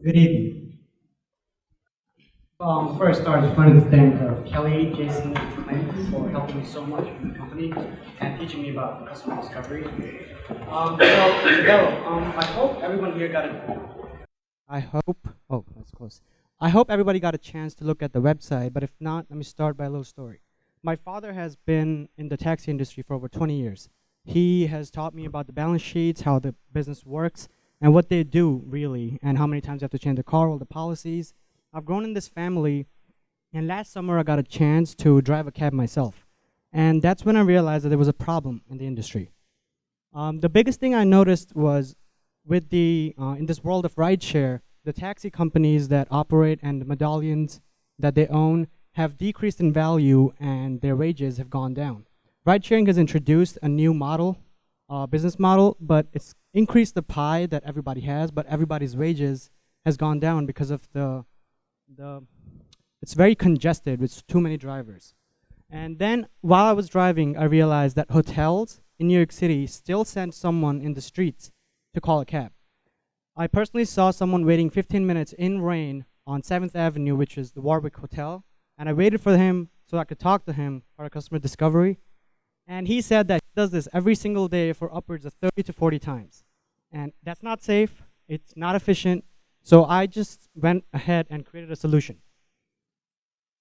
Good evening. First, I just wanted to thank Kelly, Jason, and Lance for helping me so much in the company and teaching me about customer discovery. Devello, I hope everyone here got a. I hope. Oh, that's close. I hope everybody got a chance to look at the website, but if not, let me start by a little story. My father has been in the taxi industry for over 20 years. He has taught me about the balance sheets, how the business works, and what they do really, and how many times you have to change the car, all the policies. I've grown in this family, and last summer I got a chance to drive a cab myself. And that's when I realized that there was a problem in the industry. The biggest thing I noticed was with in this world of rideshare, the taxi companies that operate and the medallions that they own have decreased in value and their wages have gone down. Ride sharing has introduced a new model, business model, but it's increased the pie that everybody has, but everybody's wages has gone down because of the it's very congested with too many drivers. And then while I was driving, I realized that hotels in New York City still send someone in the streets to call a cab. I personally saw someone waiting 15 minutes in rain on 7th Avenue, which is the Warwick Hotel, and I waited for him so I could talk to him for a customer discovery. And he said that he does this every single day for upwards of 30 to 40 times. And that's not safe, it's not efficient, so I just went ahead and created a solution.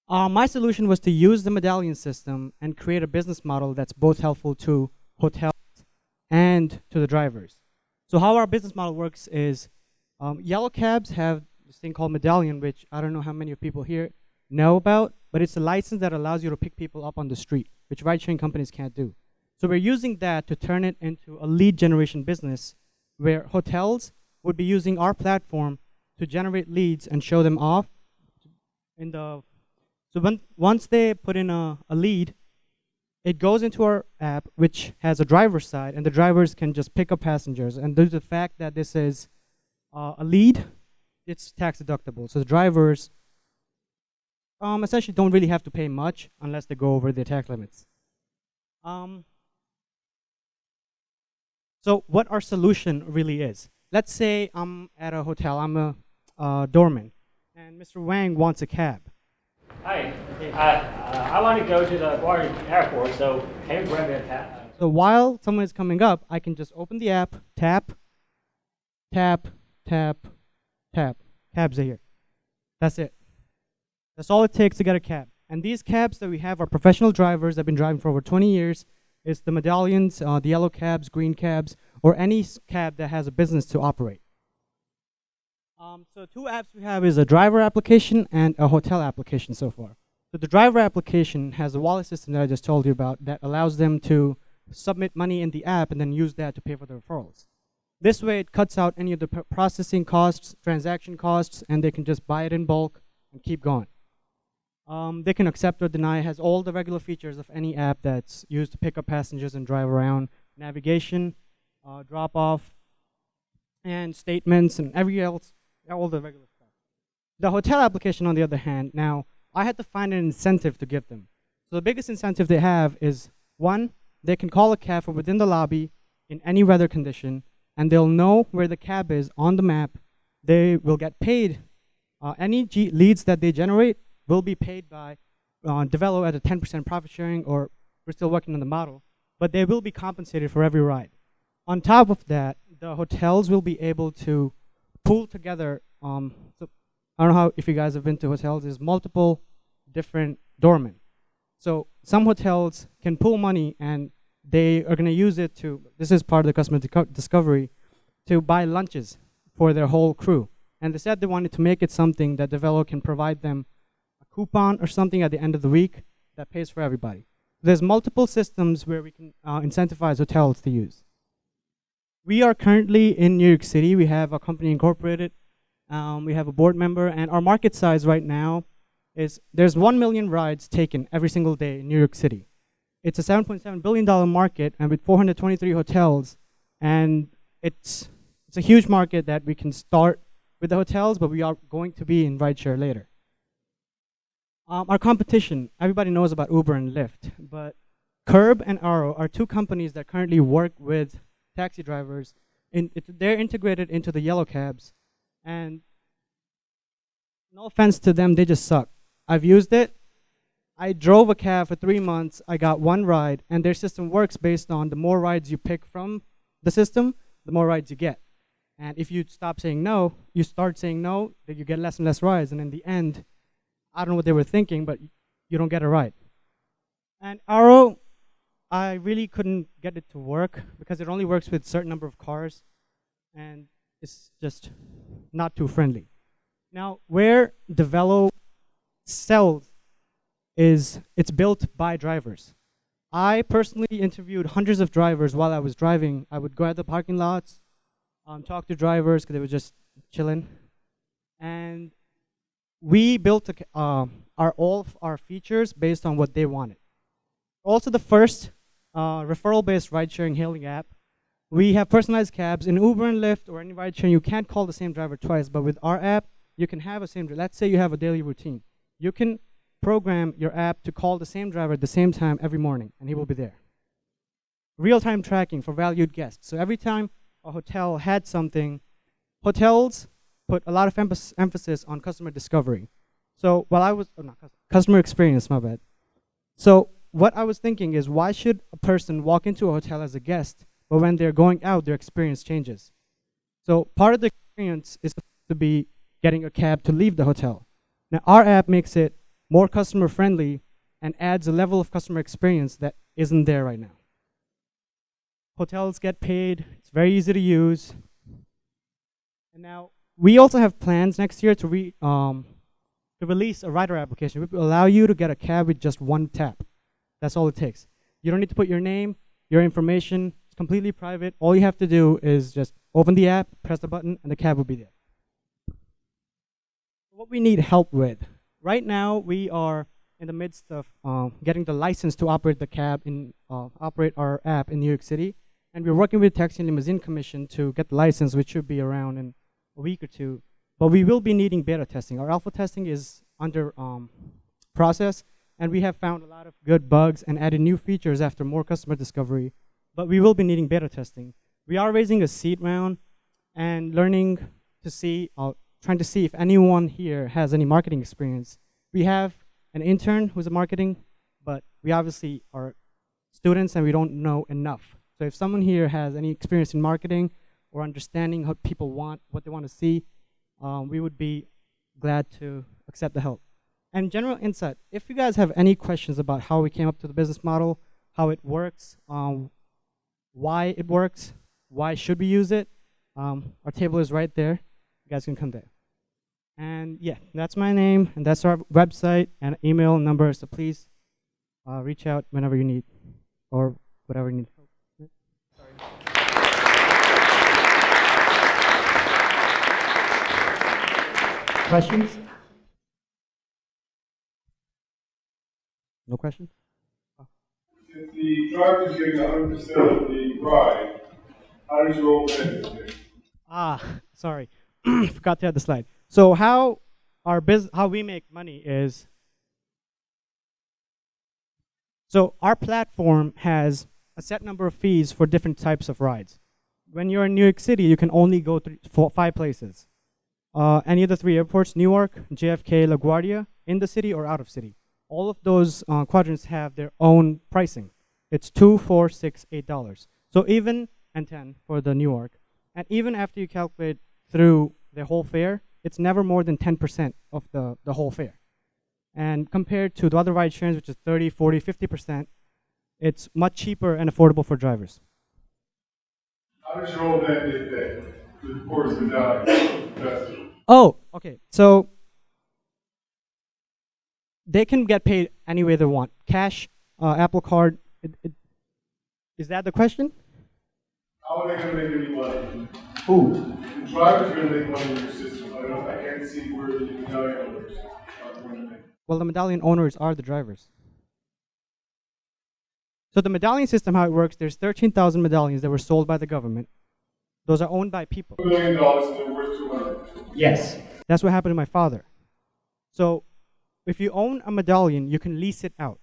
My solution was to use the medallion system and create a business model that's both helpful to hotels and to the drivers. So how our business model works is yellow cabs have this thing called medallion, which I don't know how many of people here know about, but it's a license that allows you to pick people up on the street, which ride-sharing companies can't do. So we're using that to turn it into a lead generation business where hotels would be using our platform to generate leads and show them off in the once they put in a lead, it goes into our app, which has a driver's side, and the drivers can just pick up passengers. And due to the fact that this is a lead, it's tax deductible. So the drivers essentially don't really have to pay much unless they go over their tax limits. So what our solution really is. Let's say I'm at a hotel, I'm a doorman, and Mr. Wang wants a cab. Hi, I want to go to the Guardian Airport, so can you grab me a cab? So while someone is coming up, I can just open the app, tap, tap, tap, tap. Cabs are here. That's it. That's all it takes to get a cab. And these cabs that we have are professional drivers that have been driving for over 20 years. It's the medallions, the yellow cabs, green cabs, or any cab that has a business to operate. So two apps we have is a driver application and a hotel application so far. So the driver application has a wallet system that I just told you about that allows them to submit money in the app and then use that to pay for the referrals. This way it cuts out any of the processing costs, transaction costs, and they can just buy it in bulk and keep going. They can accept or deny, it has all the regular features of any app that's used to pick up passengers and drive around, navigation, drop off, and statements and all the regular stuff. The hotel application, on the other hand, now I had to find an incentive to give them. So the biggest incentive they have is, one, they can call a cab from within the lobby in any weather condition, and they'll know where the cab is on the map. They will get paid. Any leads that they generate will be paid by Devello at a 10% profit sharing, or we're still working on the model, but they will be compensated for every ride. On top of that, the hotels will be able to pool together. So I don't know if you guys have been to hotels. There's multiple different doormen. So some hotels can pool money, and they are going to use it to, this is part of the customer discovery, to buy lunches for their whole crew. And they said they wanted to make it something that Devello can provide them a coupon or something at the end of the week that pays for everybody. There's multiple systems where we can incentivize hotels to use. We are currently in New York City. We have a company incorporated. We have a board member, and our market size right now is there's 1 million rides taken every single day in New York City. It's a $7.7 billion market, and with 423 hotels, and it's a huge market that we can start with the hotels, but we are going to be in rideshare later. Our competition, everybody knows about Uber and Lyft, but Curb and Arrow are two companies that currently work with taxi drivers. They're integrated into the yellow cabs, and No offense to them, they just suck. I've used it. I drove a cab for 3 months. I got one ride, and their system works based on the more rides you pick from the system, the more rides you get. And if you stop saying no, you start saying no, then you get less and less rides. And in the end, I don't know what they were thinking, but you don't get a ride. And Arrow, I really couldn't get it to work because it only works with a certain number of cars, and it's just not too friendly. Now, where Devello sells is it's built by drivers. I personally interviewed hundreds of drivers while I was driving. I would go at the parking lots, talk to drivers because they were just chilling, and we built all of our features based on what they wanted. Also, the first referral-based ride-sharing hailing app. We have personalized cabs in Uber and Lyft or any ride-sharing. You can't call the same driver twice, but with our app, you can have a same. Let's say you have a daily routine. You can program your app to call the same driver at the same time every morning, and he will be there. Real-time tracking for valued guests. So every time a hotel had something, hotels put a lot of emphasis on customer discovery. So while I was, not customer experience, my bad. So what I was thinking is, why should a person walk into a hotel as a guest, but when they're going out, their experience changes? So part of the experience is to be getting a cab to leave the hotel. Now our app makes it more customer friendly and adds a level of customer experience that isn't there right now. Hotels get paid, it's very easy to use. And now we also have plans next year to release a rider application. We will allow you to get a cab with just one tap. That's all it takes. You don't need to put your name, your information. It's completely private. All you have to do is just open the app, press the button, and the cab will be there. What we need help with. Right now, we are in the midst of getting the license to operate the cab operate our app in New York City. And we're working with Taxi and Limousine Commission to get the license, which should be around in a week or two. But we will be needing beta testing. Our alpha testing is under process, and we have found a lot of good bugs and added new features after more customer discovery. But we will be needing beta testing. We are raising a seed round and learning to see, trying to see if anyone here has any marketing experience. We have an intern who's a marketing, but we obviously are students and we don't know enough. So if someone here has any experience in marketing or understanding what people want, what they want to see, we would be glad to accept the help. And general insight, if you guys have any questions about how we came up to the business model, how it works, why it works, why should we use it, our table is right there. You guys can come there. And yeah, that's my name, and that's our website and email number, so please reach out whenever you need, or whatever you need. Sorry. Questions? No questions? If the driver's getting 100% of the ride, how does your old benefit? Sorry, forgot to add the slide. So how we make money is, so our platform has a set number of fees for different types of rides. When you're in New York City, you can only go to 5 places. Any of the 3 airports, Newark, JFK, LaGuardia, in the city or out of city. All of those quadrants have their own pricing. It's $2, $4, $6, $8. So even, and 10 for the Newark. And even after you calculate through the whole fare, it's never more than 10% of the whole fare. And compared to the other ride shares, which is 30, 40, 50%, it's much cheaper and affordable for drivers. How does your old man get paid? Of course, the Oh, okay. So they can get paid any way they want. Cash, Apple Card. Is that the question? How are they going to make any money? Who? The drivers are going to make money in your system. I can't see where the medallion owners are going to make. Well, the medallion owners are the drivers. So the medallion system, how it works, there's 13,000 medallions that were sold by the government. Those are owned by people. $1 million and they're worth $2 million. Yes. That's what happened to my father. So if you own a medallion, you can lease it out.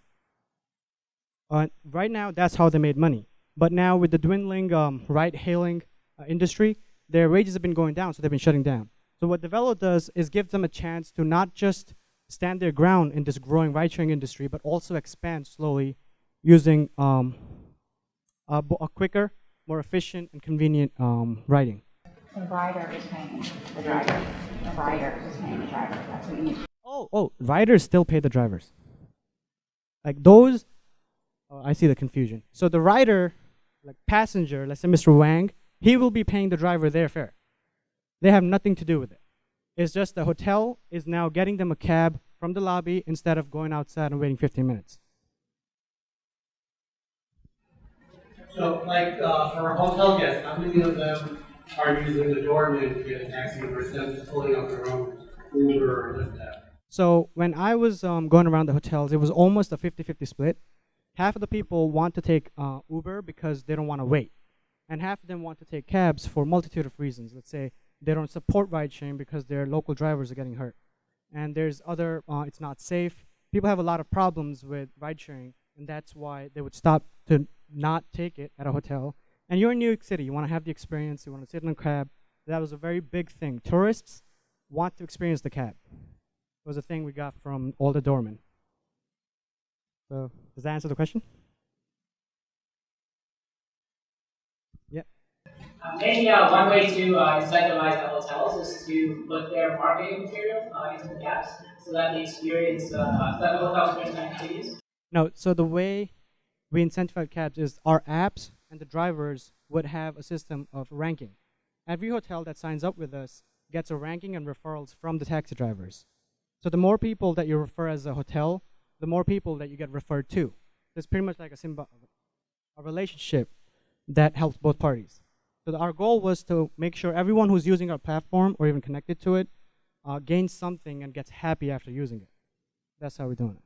Right now, that's how they made money. But now with the dwindling ride-hailing industry, their wages have been going down, so they've been shutting down. So what Devello does is give them a chance to not just stand their ground in this growing ride-sharing industry, but also expand slowly using a quicker, more efficient, and convenient riding. The rider is paying the driver. The rider is paying the driver. That's what you need. Oh, riders still pay the drivers. Like those, oh, I see the confusion. So the rider, like passenger, let's say Mr. Wang, he will be paying the driver their fare. They have nothing to do with it. It's just the hotel is now getting them a cab from the lobby instead of going outside and waiting 15 minutes. So, like, for hotel guests, how many of them are using the doorman to get a taxi versus them just pulling up their own Uber or Lyft app? So when I was going around the hotels, it was almost a 50-50 split. Half of the people want to take Uber because they don't want to wait. And half of them want to take cabs for a multitude of reasons. Let's say they don't support ride sharing because their local drivers are getting hurt. And there's other, it's not safe. People have a lot of problems with ride sharing, and that's why they would stop to not take it at a hotel. And you're in New York City, you want to have the experience, you want to sit in a cab. That was a very big thing. Tourists want to experience the cab. It was a thing we got from all the doormen. So, does that answer the question? Yeah. Maybe one way to incentivize the hotels is to put their marketing material into the apps so that the experience, so that the hotel experience continues. No, so the way we incentivize cabs is our apps and the drivers would have a system of ranking. Every hotel that signs up with us gets a ranking and referrals from the taxi drivers. So the more people that you refer as a hotel, the more people that you get referred to. It's pretty much like a relationship that helps both parties. So our goal was to make sure everyone who's using our platform or even connected to it gains something and gets happy after using it. That's how we're doing it.